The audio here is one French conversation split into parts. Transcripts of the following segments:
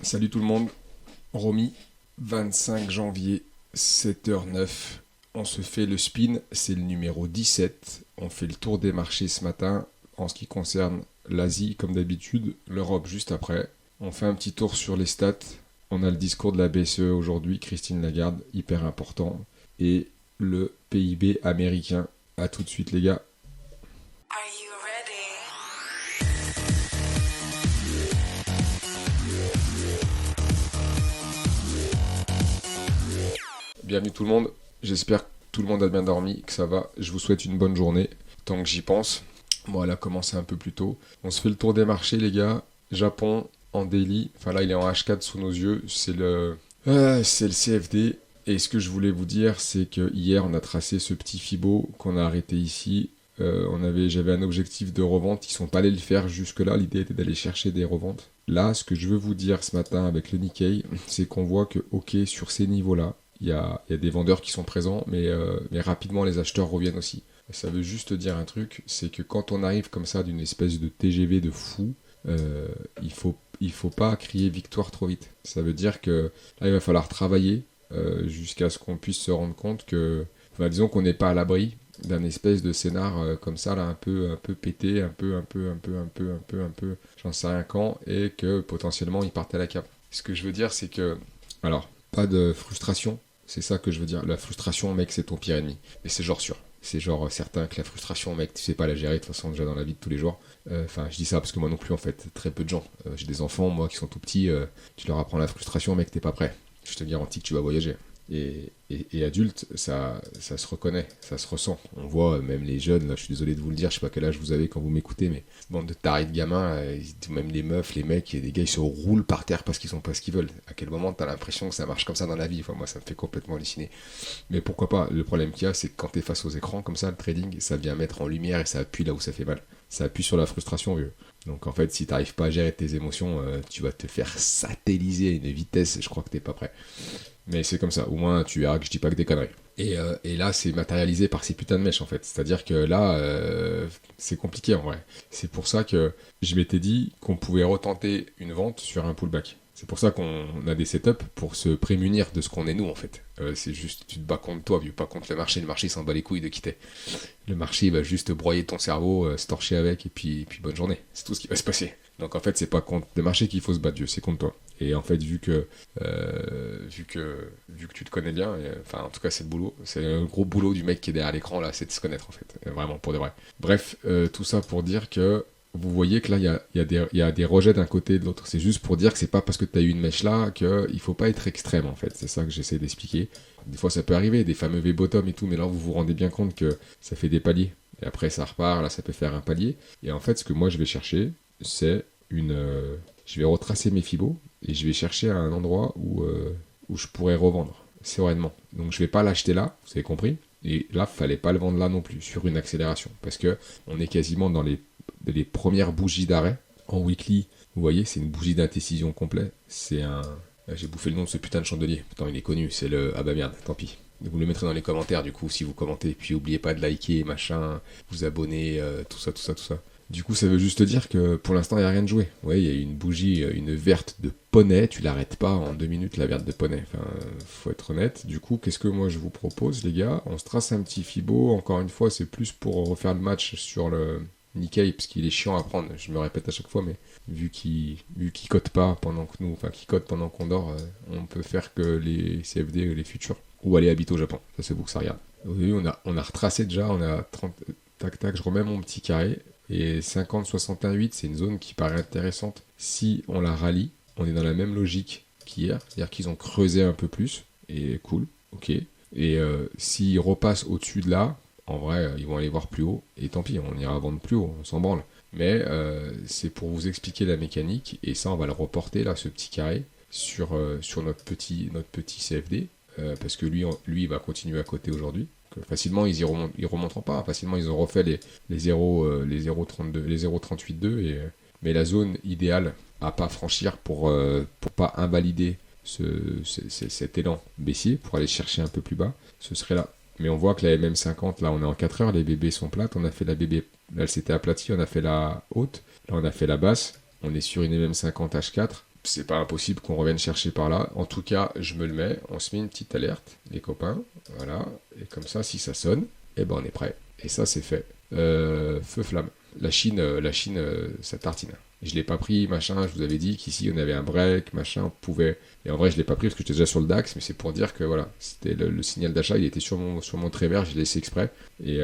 Salut tout le monde, Romy, 25 janvier, 7h09. On se fait le spin, c'est le numéro 17. On fait le tour des marchés ce matin en ce qui concerne l'Asie comme d'habitude, l'Europe juste après. On fait un petit tour sur les stats. On a le discours de la BCE aujourd'hui, Christine Lagarde, hyper important. Et le PIB américain. A tout de suite les gars. Are you ready? Bienvenue tout le monde, j'espère que tout le monde a bien dormi, que ça va. Je vous souhaite une bonne journée, tant que j'y pense. Bon, elle a commencé un peu plus tôt. On se fait le tour des marchés les gars. Japon en daily, enfin là il est en H4 sous nos yeux, c'est le CFD. Et ce que je voulais vous dire, c'est que hier on a tracé ce petit Fibo qu'on a arrêté ici. J'avais un objectif de revente, ils sont pas allés le faire jusque-là, l'idée était d'aller chercher des reventes. Là, ce que je veux vous dire ce matin avec le Nikkei, c'est qu'on voit que, ok, sur ces niveaux-là, il y a des vendeurs qui sont présents, mais rapidement les acheteurs reviennent aussi. Ça veut juste dire un truc, c'est que quand on arrive comme ça d'une espèce de TGV de fou, il faut pas crier victoire trop vite. Ça veut dire que là, il va falloir travailler jusqu'à ce qu'on puisse se rendre compte que, enfin, disons qu'on n'est pas à l'abri d'un espèce de scénar comme ça là un peu pété, un peu, j'en sais rien quand, et que potentiellement il partent à la cape. Ce que je veux dire, c'est que, alors, pas de frustration, c'est ça que je veux dire. La frustration, mec, c'est ton pire ennemi. Et c'est genre sûr. C'est genre certain que la frustration, mec, tu sais pas la gérer de toute façon déjà dans la vie de tous les jours. Enfin, je dis ça parce que moi non plus, en fait, très peu de gens. J'ai des enfants, moi, qui sont tout petits, tu leur apprends la frustration, mec, t'es pas prêt. Je te garantis que tu vas voyager. Et adulte, ça se reconnaît, ça se ressent. On voit, même les jeunes, là, je suis désolé de vous le dire, je sais pas quel âge vous avez quand vous m'écoutez, mais bande de tarés de gamins, même les meufs, les mecs, il y a des gars, ils se roulent par terre parce qu'ils sont pas ce qu'ils veulent. À quel moment t'as l'impression que ça marche comme ça dans la vie? Enfin, moi, ça me fait complètement halluciner. Mais pourquoi pas? Le problème qu'il y a, c'est que quand t'es face aux écrans comme ça, le trading, ça vient mettre en lumière et ça appuie là où ça fait mal. Ça appuie sur la frustration, vieux. Donc en fait, si t'arrives pas à gérer tes émotions, tu vas te faire satelliser à une vitesse, je crois que t'es pas prêt. Mais c'est comme ça, au moins tu verras que je dis pas que des conneries. Et là, c'est matérialisé par ces putains de mèches en fait. C'est-à-dire que là, c'est compliqué en vrai. C'est pour ça que je m'étais dit qu'on pouvait retenter une vente sur un pullback. C'est pour ça qu'on a des setups pour se prémunir de ce qu'on est nous en fait. C'est juste, tu te bats contre toi, vieux, pas contre le marché. Le marché s'en bat les couilles de quitter. Le marché il va juste broyer ton cerveau, se torcher avec et puis bonne journée. C'est tout ce qui va se passer. Donc en fait, c'est pas contre le marché qu'il faut se battre, vieux, c'est contre toi. Et en fait, vu que tu te connais bien, enfin en tout cas c'est le boulot, c'est un gros boulot du mec qui est derrière l'écran là, c'est de se connaître en fait, vraiment pour de vrai. Bref, tout ça pour dire que vous voyez que là il y a des rejets d'un côté et de l'autre. C'est juste pour dire que c'est pas parce que tu as eu une mèche là qu'il faut pas être extrême en fait. C'est ça que j'essaie d'expliquer. Des fois ça peut arriver, des fameux V-bottom et tout, mais là vous vous rendez bien compte que ça fait des paliers. Et après ça repart, là ça peut faire un palier. Et en fait ce que moi je vais chercher, c'est je vais retracer mes fibos et je vais chercher à un endroit où je pourrais revendre sereinement. Donc je vais pas l'acheter là, vous avez compris. Et là, fallait pas le vendre là non plus, sur une accélération. Parce que on est quasiment dans les premières bougies d'arrêt. En weekly, vous voyez, c'est une bougie d'indécision complet. C'est un... J'ai bouffé le nom de ce putain de chandelier. Putain, il est connu, c'est le... Ah bah merde, tant pis. Vous le mettrez dans les commentaires du coup si vous commentez. Puis n'oubliez pas de liker, machin, vous abonner, tout ça. Du coup, ça veut juste dire que pour l'instant, il n'y a rien de joué. Ouais, il y a une bougie, une verte de poney, tu l'arrêtes pas en 2 minutes, la verte de poney. Enfin, faut être honnête. Du coup, qu'est-ce que moi je vous propose, les gars? On se trace un petit Fibo. Encore une fois, c'est plus pour refaire le match sur le Nikkei, parce qu'il est chiant à prendre. Je me répète à chaque fois, mais vu qu'il cote pas pendant que nous, enfin, qu'il cote pendant qu'on dort, on peut faire que les CFD, les futurs, ou aller habiter au Japon. Ça, c'est vous que ça regarde. Vous voyez, on a retracé déjà, on a 30... Tac, je remets mon petit carré. Et 50-61-8, c'est une zone qui paraît intéressante. Si on la rallie, on est dans la même logique qu'hier. C'est-à-dire qu'ils ont creusé un peu plus. Et cool, ok. Et s'ils repassent au-dessus de là, en vrai, ils vont aller voir plus haut. Et tant pis, on ira vendre plus haut, on s'en branle. Mais c'est pour vous expliquer la mécanique. Et ça, on va le reporter, là, ce petit carré, sur notre petit CFD. Parce que lui, il va continuer à coter aujourd'hui. Facilement ils remonteront pas, facilement ils ont refait les 0,32, les 0,38,2 mais la zone idéale à pas franchir pour pas invalider cet élan baissier pour aller chercher un peu plus bas, ce serait là. Mais on voit que la MM50, là on est en 4 heures, les BB sont plates, on a fait la BB, là elle s'était aplatie, on a fait la haute, là on a fait la basse, on est sur une MM50 H4, c'est pas impossible qu'on revienne chercher par là. En tout cas, je me le mets, on se met une petite alerte, les copains, voilà, et comme ça, si ça sonne, eh ben on est prêt. Et ça, c'est fait. Feu flamme. La Chine, ça tartine. Je l'ai pas pris, machin, je vous avais dit qu'ici on avait un break, machin, on pouvait... Et en vrai, je l'ai pas pris parce que j'étais déjà sur le DAX, mais c'est pour dire que voilà, c'était le signal d'achat, il était sur mon trait vert, je l'ai laissé exprès. Et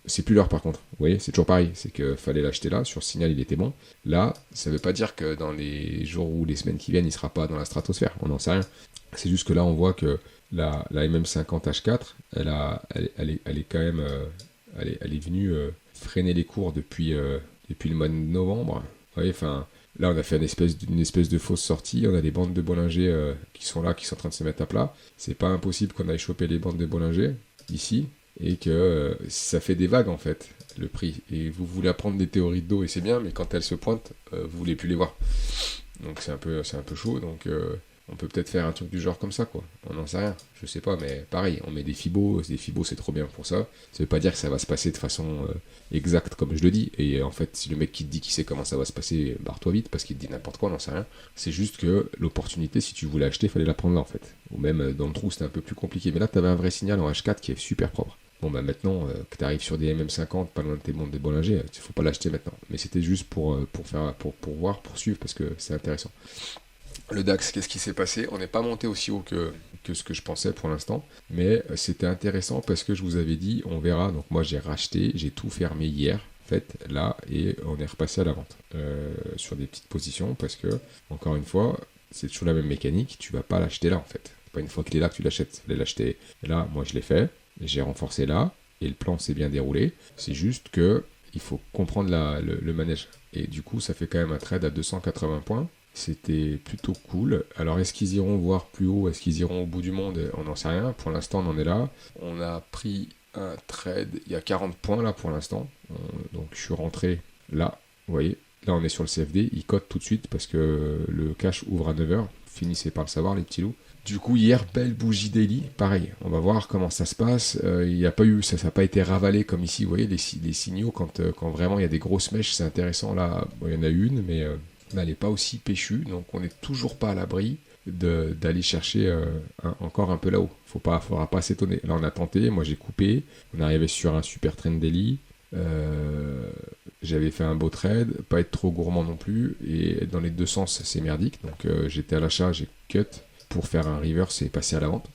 c'est plus l'heure par contre. Vous voyez, c'est toujours pareil, c'est qu'il fallait l'acheter là, sur le signal il était bon. Là, ça veut pas dire que dans les jours ou les semaines qui viennent, il sera pas dans la stratosphère, on n'en sait rien. C'est juste que là, on voit que la MM50 H4, elle est quand même... elle est venue freiner les cours depuis le mois de novembre. Vous voyez, enfin, là, on a fait une espèce de fausse sortie. On a des bandes de Bollinger qui sont là, qui sont en train de se mettre à plat. C'est pas impossible qu'on aille choper les bandes de Bollinger ici et que ça fait des vagues en fait, le prix. Et vous voulez apprendre des théories de dos et c'est bien, mais quand elles se pointent, vous voulez plus les voir. Donc c'est un peu chaud. Donc on peut peut-être faire un truc du genre comme ça, quoi. On n'en sait rien, je sais pas, mais pareil, on met des fibos c'est trop bien pour ça. Ça veut pas dire que ça va se passer de façon exacte comme je le dis, et en fait, si le mec qui te dit qu'il sait comment ça va se passer, barre-toi vite, parce qu'il te dit n'importe quoi, on n'en sait rien. C'est juste que l'opportunité, si tu voulais acheter, fallait la prendre là, en fait. Ou même dans le trou, c'était un peu plus compliqué, mais là, t'avais un vrai signal en H4 qui est super propre. Bon bah maintenant que tu arrives sur des MM50 pas loin de tes bandes de Bollinger, il faut pas l'acheter maintenant. Mais c'était juste pour voir, pour suivre parce que c'est intéressant. Le DAX, qu'est-ce qui s'est passé? On n'est pas monté aussi haut que ce que je pensais pour l'instant, mais c'était intéressant parce que je vous avais dit, on verra. Donc moi j'ai racheté, j'ai tout fermé hier, en fait, là, et on est repassé à la vente sur des petites positions parce que, encore une fois, c'est toujours la même mécanique, tu vas pas l'acheter là en fait. C'est pas une fois qu'il est là que tu l'achètes, tu vas l'acheter. Là, moi je l'ai fait, j'ai renforcé là, et le plan s'est bien déroulé. C'est juste que il faut comprendre le manège. Et du coup, ça fait quand même un trade à 280 points. C'était plutôt cool. Alors, est-ce qu'ils iront voir plus haut? Est-ce qu'ils iront au bout du monde? On n'en sait rien. Pour l'instant, on en est là. On a pris un trade. Il y a 40 points là pour l'instant. Donc, je suis rentré là. Vous voyez, là, on est sur le CFD. Il cote tout de suite parce que le cash ouvre à 9h. Finissez par le savoir, les petits loups. Du coup, hier, belle bougie daily. Pareil, on va voir comment ça se passe. Il n'y a pas eu, ça n'a pas été ravalé comme ici. Vous voyez, les signaux, quand vraiment il y a des grosses mèches, c'est intéressant. Là, il y en a une, mais... elle n'est pas aussi péchue, donc on n'est toujours pas à l'abri d'aller chercher encore un peu là-haut. Faudra pas s'étonner. Là, on a tenté, moi j'ai coupé, on est arrivé sur un super trend daily, j'avais fait un beau trade, pas être trop gourmand non plus, et dans les deux sens, c'est merdique. Donc j'étais à l'achat, j'ai cut pour faire un reverse et passer à la vente.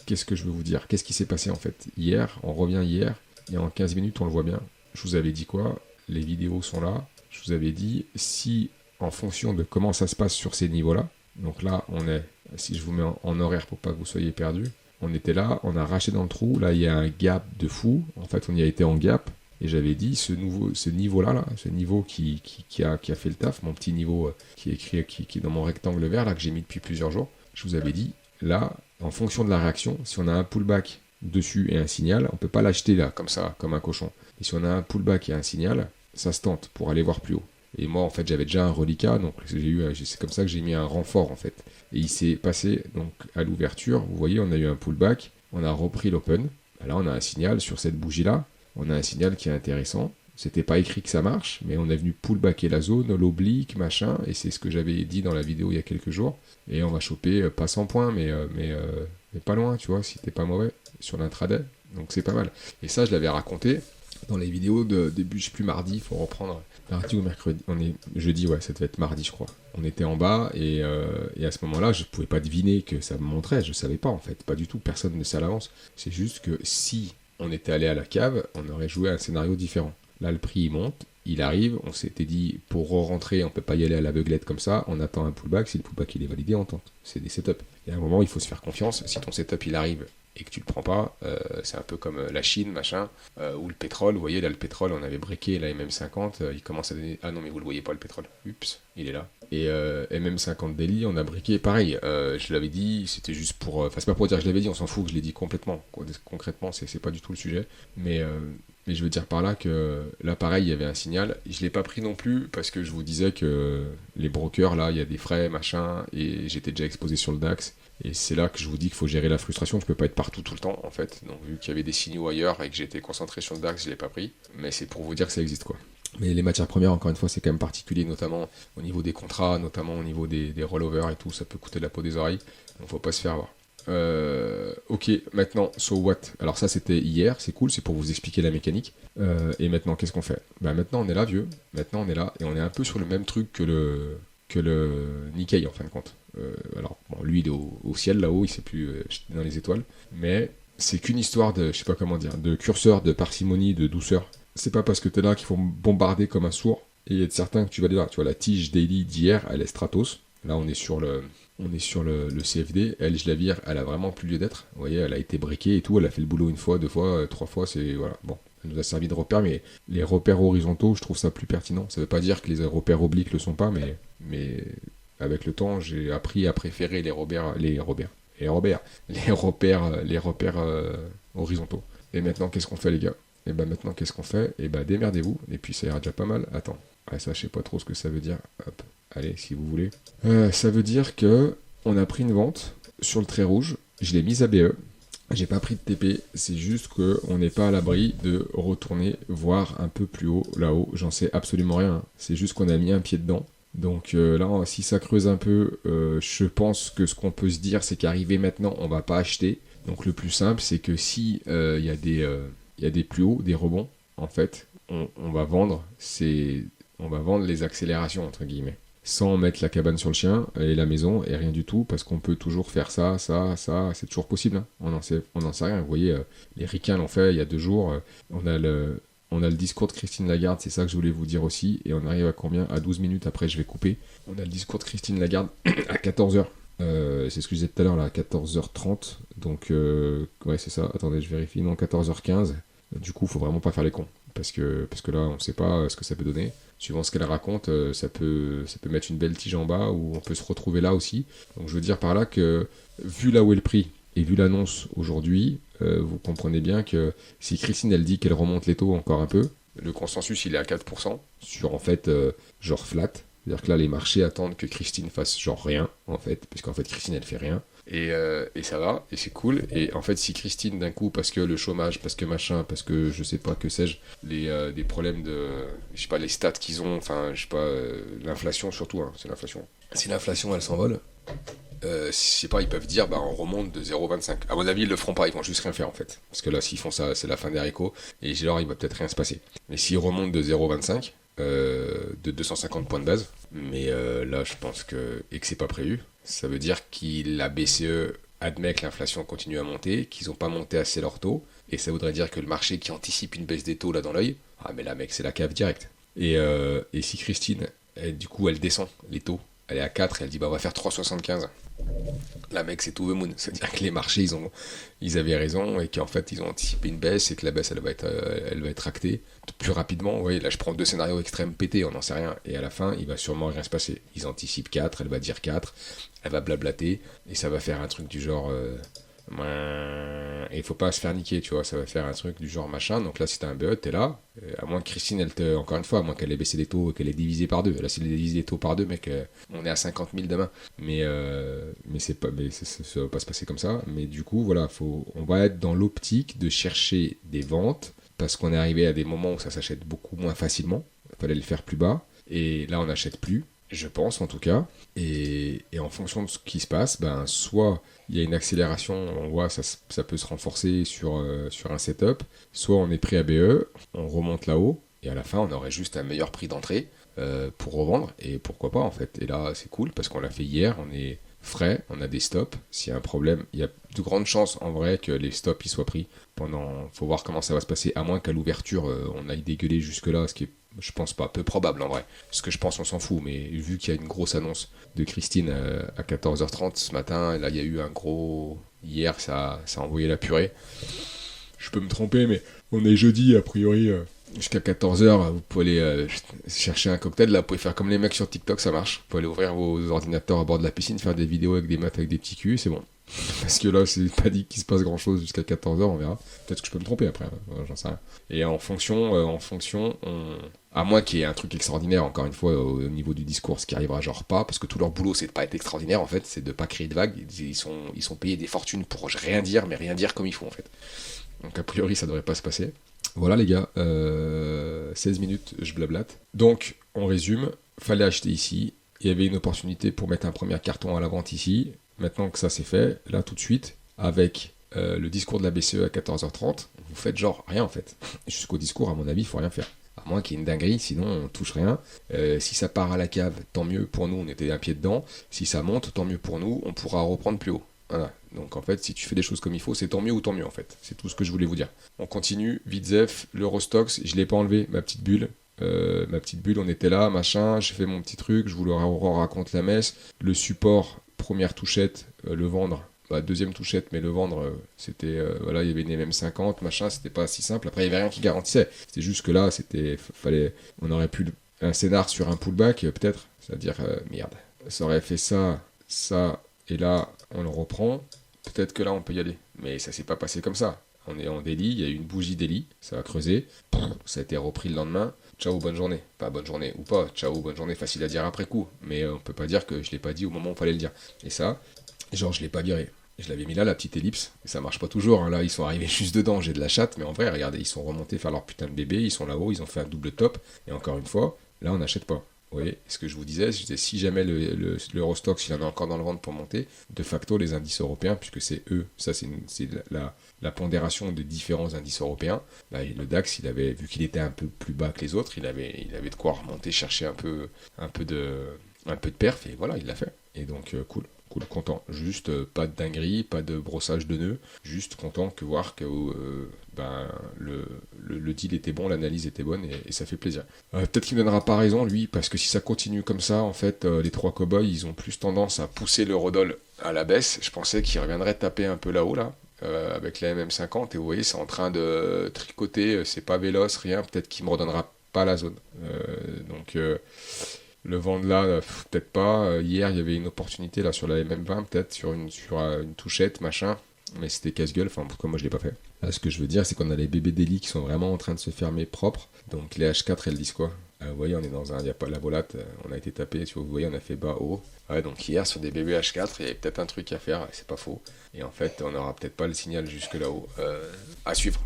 Qu'est-ce que je veux vous dire? Qu'est-ce qui s'est passé en fait? Hier, on revient hier, et en 15 minutes, on le voit bien. Je vous avais dit quoi? Les vidéos sont là. Je vous avais dit, si en fonction de comment ça se passe sur ces niveaux-là, donc là, on est, si je vous mets en horaire pour pas que vous soyez perdus, on était là, on a racheté dans le trou, là, il y a un gap de fou, en fait, on y a été en gap, et j'avais dit, ce niveau-là, ce niveau qui a fait le taf, mon petit niveau qui est dans mon rectangle vert, là, que j'ai mis depuis plusieurs jours, je vous avais dit, là, en fonction de la réaction, si on a un pullback dessus et un signal, on peut pas l'acheter là, comme ça, comme un cochon. Et si on a un pullback et un signal, ça se tente pour aller voir plus haut. Et moi, en fait, j'avais déjà un reliquat, donc c'est comme ça que j'ai mis un renfort, en fait. Et il s'est passé, donc, à l'ouverture, vous voyez, on a eu un pullback, on a repris l'open. Là, on a un signal sur cette bougie-là, on a un signal qui est intéressant. C'était pas écrit que ça marche, mais on est venu pullbacker la zone, l'oblique, machin, et c'est ce que j'avais dit dans la vidéo il y a quelques jours. Et on va choper, pas 100 points, mais pas loin, tu vois, si t'es pas mauvais, sur l'intraday. Donc c'est pas mal. Et ça, je l'avais raconté dans les vidéos de début, je sais plus, mardi, il faut reprendre, mardi ou mercredi, on est jeudi, ouais, ça devait être mardi, je crois. On était en bas, et à ce moment-là, je pouvais pas deviner que ça me montrait, je savais pas, en fait, pas du tout, personne ne sait à l'avance. C'est juste que si on était allé à la cave, on aurait joué un scénario différent. Là, le prix, il monte, il arrive, on s'était dit, pour rentrer, on peut pas y aller à l'aveuglette comme ça, on attend un pullback, si le pullback il est validé, on tente. C'est des setups. Et à un moment, il faut se faire confiance, si ton setup il arrive et que tu le prends pas, c'est un peu comme la Chine, machin, ou le pétrole. Vous voyez, là, le pétrole, on avait breaké la MM50, il commence à donner... Ah non, mais vous le voyez pas, le pétrole. Oups, il est là. Et MM50 daily, on a breaké, pareil, je l'avais dit, c'était juste pour... Enfin, c'est pas pour dire que je l'avais dit, on s'en fout que je l'ai dit complètement. Concrètement, c'est pas du tout le sujet. Mais je veux dire par là que, là, pareil, il y avait un signal. Je l'ai pas pris non plus, parce que je vous disais que les brokers, là, il y a des frais, machin, et j'étais déjà exposé sur le DAX. Et c'est là que je vous dis qu'il faut gérer la frustration. Je peux pas être partout tout le temps, en fait. Donc, vu qu'il y avait des signaux ailleurs et que j'étais concentré sur le DAX, je l'ai pas pris. Mais c'est pour vous dire que ça existe, quoi. Mais les matières premières, encore une fois, c'est quand même particulier, notamment au niveau des contrats, notamment au niveau des rollovers et tout, ça peut coûter la peau des oreilles, donc faut pas se faire avoir. Ok, maintenant, so what? Alors ça c'était hier, c'est cool, c'est pour vous expliquer la mécanique. Et maintenant, qu'est-ce qu'on fait? Bah maintenant on est là, vieux, maintenant on est là, et on est un peu sur le même truc que le Nikkei en fin de compte. Alors, bon, lui il est au ciel là-haut, il sait plus dans les étoiles, mais c'est qu'une histoire de, je sais pas comment dire, de curseur, de parcimonie, de douceur. C'est pas parce que t'es là qu'il faut bombarder comme un sourd, et être certain que tu vas aller là. Tu vois, la tige daily d'hier, elle est Stratos. Là, on est sur le CFD. Elle, je la vire, elle a vraiment plus lieu d'être. Vous voyez, elle a été briquée et tout. Elle a fait le boulot une fois, deux fois, trois fois. C'est voilà. Bon, elle nous a servi de repère, mais les repères horizontaux, je trouve ça plus pertinent. Ça veut pas dire que les repères obliques le sont pas, mais avec le temps, j'ai appris à préférer les repères horizontaux. Et maintenant, qu'est-ce qu'on fait, les gars? Et ben maintenant, qu'est-ce qu'on fait? Et ben démerdez-vous. Et puis ça ira déjà pas mal. Attends. Ouais, ça, je sais pas trop ce que ça veut dire. Hop. Allez, si vous voulez. Ça veut dire que on a pris une vente sur le trait rouge. Je l'ai mise à BE. J'ai pas pris de TP. C'est juste qu'on n'est pas à l'abri de retourner voir un peu plus haut, là-haut. J'en sais absolument rien. C'est juste qu'on a mis un pied dedans. Donc là, si ça creuse un peu, je pense que ce qu'on peut se dire, c'est qu'arrivé maintenant, on va pas acheter. Donc le plus simple, c'est que si il y a des plus hauts, des rebonds, en fait, on va vendre les accélérations, entre guillemets. Sans mettre la cabane sur le chien et la maison et rien du tout, parce qu'on peut toujours faire ça, c'est toujours possible. Hein. On n'en sait rien. Vous voyez, les ricains l'ont fait il y a 2 jours. On a le discours de Christine Lagarde, c'est ça que je voulais vous dire aussi. Et on arrive à combien? À 12 minutes, après je vais couper. On a le discours de Christine Lagarde à 14h. C'est ce que je disais tout à l'heure, là, à 14h30. Donc, ouais, c'est ça. Attendez, je vérifie. Non, 14h15. Du coup, faut vraiment pas faire les cons. Parce que là, on sait pas ce que ça peut donner. Suivant ce qu'elle raconte, ça peut mettre une belle tige en bas, ou on peut se retrouver là aussi. Donc je veux dire par là que, vu là où est le prix, et vu l'annonce aujourd'hui, vous comprenez bien que si Christine elle dit qu'elle remonte les taux encore un peu, le consensus il est à 4%, sur en fait genre flat. C'est-à-dire que là les marchés attendent que Christine fasse genre rien, en fait, parce qu'en fait Christine elle fait rien. Et ça va, et c'est cool. Et en fait, si Christine, d'un coup, parce que le chômage, parce que machin, parce que je sais pas, que sais-je, des problèmes de, je sais pas, les stats qu'ils ont, enfin, je sais pas, l'inflation surtout, hein, c'est l'inflation. Si l'inflation, elle s'envole, je sais pas, ils peuvent dire, bah, on remonte de 0,25. À mon avis, ils le feront pas, ils vont juste rien faire, en fait. Parce que là, s'ils font ça, c'est la fin des haricots, et genre, il va peut-être rien se passer. Mais s'ils remontent de 0,25, de 250 points de base, mais là, je pense et que c'est pas prévu, ça veut dire que la BCE admet que l'inflation continue à monter, qu'ils n'ont pas monté assez leur taux, et ça voudrait dire que le marché qui anticipe une baisse des taux là dans l'œil, ah mais là mec c'est la cave directe. Et si Christine, du coup elle descend les taux, elle est à 4, elle dit bah on va faire 3,75. Là mec c'est tout the moon, c'est-à-dire que les marchés ils avaient raison et qu'en fait ils ont anticipé une baisse et que la baisse elle va être actée plus rapidement. Vous voyez, là je prends 2 scénarios extrêmes pétés, on n'en sait rien, et à la fin il va sûrement rien se passer. Ils anticipent 4, elle va dire 4, elle va blablater et ça va faire un truc du genre et il faut pas se faire niquer, tu vois, ça va faire un truc du genre machin. Donc là si t'as un BE t'es là, à moins que Christine encore une fois, à moins qu'elle ait baissé les taux et qu'elle ait divisé par 2. Là si elle ait divisé les taux par 2 mec, on est à 50 000 demain, mais ça va pas se passer comme ça. Mais du coup voilà, on va être dans l'optique de chercher des ventes, parce qu'on est arrivé à des moments où ça s'achète beaucoup moins facilement, il fallait le faire plus bas, et là on n'achète plus, je pense en tout cas, et en fonction de ce qui se passe, ben, soit il y a une accélération, on voit ça peut se renforcer sur un setup, soit on est pris à BE, on remonte là-haut, et à la fin on aurait juste un meilleur prix d'entrée pour revendre, et pourquoi pas en fait. Et là c'est cool, parce qu'on l'a fait hier, on est frais, on a des stops. S'il y a un problème, il y a de grandes chances en vrai que les stops ils soient pris pendant. Faut voir comment ça va se passer, à moins qu'à l'ouverture on aille dégueuler jusque-là, ce qui est, je pense pas, peu probable en vrai. Ce que je pense, on s'en fout, mais vu qu'il y a une grosse annonce de Christine à 14h30 ce matin, et là il y a eu un gros. Hier ça a envoyé la purée. Je peux me tromper, mais on est jeudi a priori. Jusqu'à 14h, vous pouvez aller chercher un cocktail. Là, vous pouvez faire comme les mecs sur TikTok, ça marche. Vous pouvez aller ouvrir vos ordinateurs à bord de la piscine, faire des vidéos avec des meufs avec des petits culs, c'est bon. Parce que là, c'est pas dit qu'il se passe grand chose jusqu'à 14h, on verra. Peut-être que je peux me tromper après, j'en sais rien. Et en fonction, à moins qu'il y ait un truc extraordinaire, encore une fois, au niveau du discours, ce qui arrivera genre pas, parce que tout leur boulot, c'est de pas être extraordinaire, en fait, c'est de pas créer de vagues. Ils sont payés des fortunes pour rien dire, mais rien dire comme il faut, en fait. Donc a priori, ça devrait pas se passer. Voilà les gars, 16 minutes, je blablate. Donc, on résume, fallait acheter ici, il y avait une opportunité pour mettre un premier carton à la vente ici. Maintenant que ça c'est fait, là tout de suite, avec le discours de la BCE à 14h30, vous faites genre rien en fait. Jusqu'au discours, à mon avis, il faut rien faire. À moins qu'il y ait une dinguerie, sinon on touche rien. Si ça part à la cave, tant mieux pour nous, on était un pied dedans. Si ça monte, tant mieux pour nous, on pourra reprendre plus haut. Voilà. Donc en fait, si tu fais des choses comme il faut, c'est tant mieux ou tant mieux en fait. C'est tout ce que je voulais vous dire. On continue, Vitzef, l'Eurostox, je l'ai pas enlevé, ma petite bulle. On était là, machin, j'ai fait mon petit truc, je vous le raconte la messe. Le support, première touchette, le vendre. Deuxième touchette, mais le vendre, c'était, voilà, il y avait une MM50, machin, c'était pas si simple. Après, il y avait rien qui garantissait. C'était juste que là, on aurait pu un scénar sur un pullback, peut-être. C'est-à-dire, merde, ça aurait fait ça, et là, on le reprend. Peut-être que là, on peut y aller. Mais ça s'est pas passé comme ça. On est en daily, il y a eu une bougie daily, ça a creusé, ça a été repris le lendemain. Ciao, bonne journée. Pas bonne journée ou pas, ciao, bonne journée, facile à dire après coup. Mais on peut pas dire que je l'ai pas dit au moment où il fallait le dire. Et ça, genre, je l'ai pas viré. Je l'avais mis là, la petite ellipse, et ça marche pas toujours, hein. Là ils sont arrivés juste dedans, j'ai de la chatte, mais en vrai, regardez, ils sont remontés faire leur putain de bébé, ils sont là-haut, ils ont fait un double top, et encore une fois, là on n'achète pas. Vous voyez, ce que je vous disais, si jamais l'Eurostoxx, il en a encore dans le ventre pour monter, de facto les indices européens, puisque c'est eux, ça c'est la pondération des différents indices européens, là, le DAX, vu qu'il était un peu plus bas que les autres, il avait de quoi remonter, chercher un peu de perf, et voilà, il l'a fait. Et donc, cool, content. Juste pas de dinguerie, pas de brossage de nœuds, juste content que voir que le deal était bon, l'analyse était bonne et ça fait plaisir. Peut-être qu'il ne donnera pas raison, lui, parce que si ça continue comme ça, en fait, les trois cow-boys, ils ont plus tendance à pousser l'eurodoll à la baisse. Je pensais qu'il reviendrait taper un peu là-haut, là. Avec la MM50, et vous voyez, c'est en train de tricoter, c'est pas véloce, rien, peut-être qu'il me redonnera pas la zone. Donc, le vendre là, peut-être pas. Hier, il y avait une opportunité là sur la MM20, peut-être sur une touchette, machin. Mais c'était casse-gueule, enfin pourquoi moi je l'ai pas fait. Là, ce que je veux dire, c'est qu'on a les bébés d'Eli qui sont vraiment en train de se fermer propres. Donc les H4, elles disent quoi? Vous voyez, on est il n'y a pas la volate, on a été tapé, vous voyez, on a fait bas haut. Ouais, donc hier, sur des bébés H4, il y avait peut-être un truc à faire, c'est pas faux. Et en fait, on n'aura peut-être pas le signal jusque là-haut. À suivre.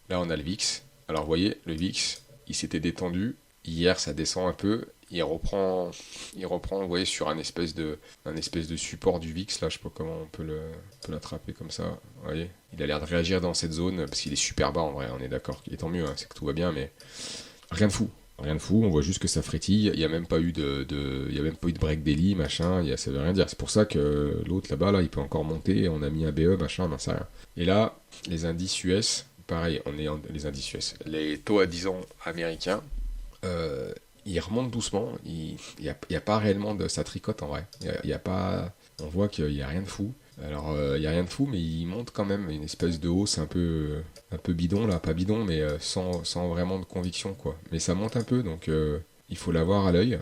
Là, on a le VIX. Alors, vous voyez, le VIX, il s'était détendu. Hier, ça descend un peu. Il reprend, vous voyez, sur un espèce de support du VIX, là, je sais pas comment on peut l'attraper comme ça, vous voyez. Il a l'air de réagir dans cette zone, parce qu'il est super bas en vrai, on est d'accord, il est tant mieux, hein, c'est que tout va bien, mais rien de fou, on voit juste que ça frétille, il n'y a même pas eu de break daily, machin, ça veut rien dire, c'est pour ça que l'autre là-bas, là, il peut encore monter, on a mis un BE, machin, ben ça rien. Et là, les indices US, pareil, les indices US, les taux à 10 ans américains, il remonte doucement, il y a pas réellement de ça tricote en vrai. Il y a pas, on voit qu'il n'y a rien de fou. Alors il y a rien de fou, mais il monte quand même une espèce de hausse un peu bidon là, pas bidon, mais sans vraiment de conviction quoi. Mais ça monte un peu, donc il faut l'avoir à l'œil.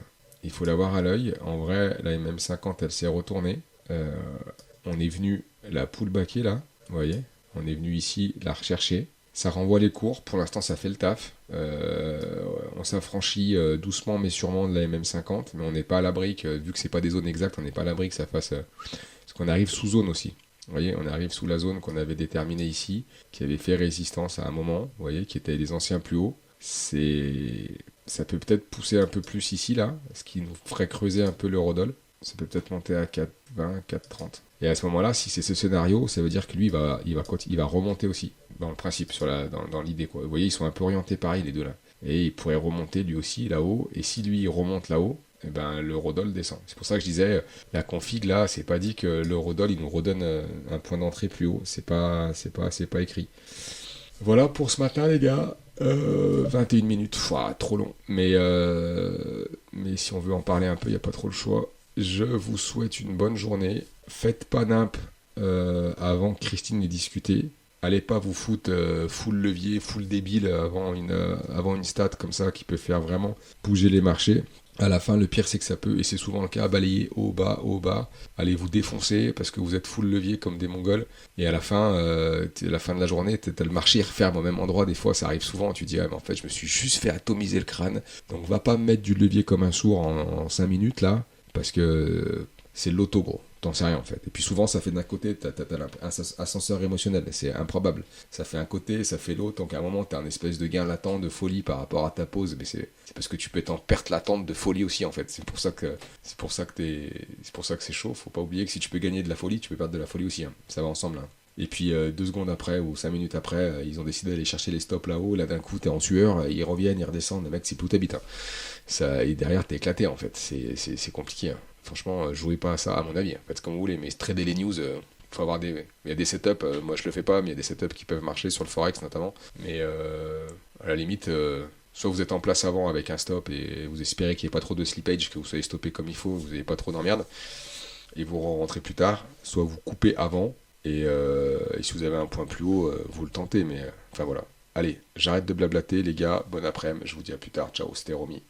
En vrai, la MM50 elle s'est retournée. On est venu la pullbacker là, vous voyez. On est venu ici la rechercher. Ça renvoie les cours, pour l'instant ça fait le taf. On s'affranchit doucement mais sûrement de la MM50, mais on n'est pas à l'abri, vu que c'est pas des zones exactes, on n'est pas à l'abri que ça fasse... parce qu'on arrive sous zone aussi. Vous voyez, on arrive sous la zone qu'on avait déterminée ici, qui avait fait résistance à un moment, vous voyez, qui était les anciens plus hauts. Ça peut peut-être pousser un peu plus ici, là, ce qui nous ferait creuser un peu l'eurodoll. Ça peut peut-être monter à 4,20, 4,30. Et à ce moment-là, si c'est ce scénario, ça veut dire que lui, il va remonter aussi, dans le principe, dans l'idée, quoi. Vous voyez, ils sont un peu orientés pareil, les deux là. Et il pourrait remonter lui aussi là-haut, et si lui il remonte là-haut, eh ben, l'eurodoll descend. C'est pour ça que je disais, la config là, c'est pas dit que l'eurodoll il nous redonne un point d'entrée plus haut, c'est pas écrit. Voilà pour ce matin les gars, 21 minutes, trop long, mais si on veut en parler un peu, il n'y a pas trop le choix. Je vous souhaite une bonne journée. Faites pas nimp avant que Christine ait discuté. Allez pas vous foutre full levier, full débile avant une stat comme ça qui peut faire vraiment bouger les marchés. À la fin, le pire c'est que ça peut, et c'est souvent le cas, balayer haut, bas, allez vous défoncer parce que vous êtes full levier comme des Mongols. Et à la fin de la journée, t'as le marché il referme au même endroit. Des fois, ça arrive souvent. Tu dis, mais en fait, je me suis juste fait atomiser le crâne. Donc, va pas me mettre du levier comme un sourd en 5 minutes là. Parce que c'est l'auto gros. T'en sais rien en fait. Et puis souvent ça fait d'un côté, t'as un ascenseur émotionnel, c'est improbable. Ça fait un côté, ça fait l'autre, donc à un moment t'as un espèce de gain latent de folie par rapport à ta pause, mais c'est parce que tu peux être en perte latente de folie aussi en fait. C'est pour ça que c'est chaud. Faut pas oublier que si tu peux gagner de la folie, tu peux perdre de la folie aussi. Hein. Ça va ensemble. Hein. Et puis 2 secondes après ou 5 minutes après, ils ont décidé d'aller chercher les stops là-haut. Là d'un coup t'es en sueur, ils reviennent, ils redescendent, le mec c'est plus où t'habites. Hein. Ça, et derrière t'es éclaté en fait. C'est compliqué. Hein. Franchement, jouez pas à ça, à mon avis. Faites comme vous voulez, mais trader les news, faut avoir des. Il y a des setups, moi je le fais pas, mais il y a des setups qui peuvent marcher sur le Forex notamment. Mais à la limite, soit vous êtes en place avant avec un stop et vous espérez qu'il n'y ait pas trop de slippage, que vous soyez stoppé comme il faut, vous n'avez pas trop d'emmerde, et vous rentrez plus tard, soit vous coupez avant, et si vous avez un point plus haut, vous le tentez, mais enfin voilà. Allez, j'arrête de blablater les gars, bon après-midi, je vous dis à plus tard, ciao, c'était Romy.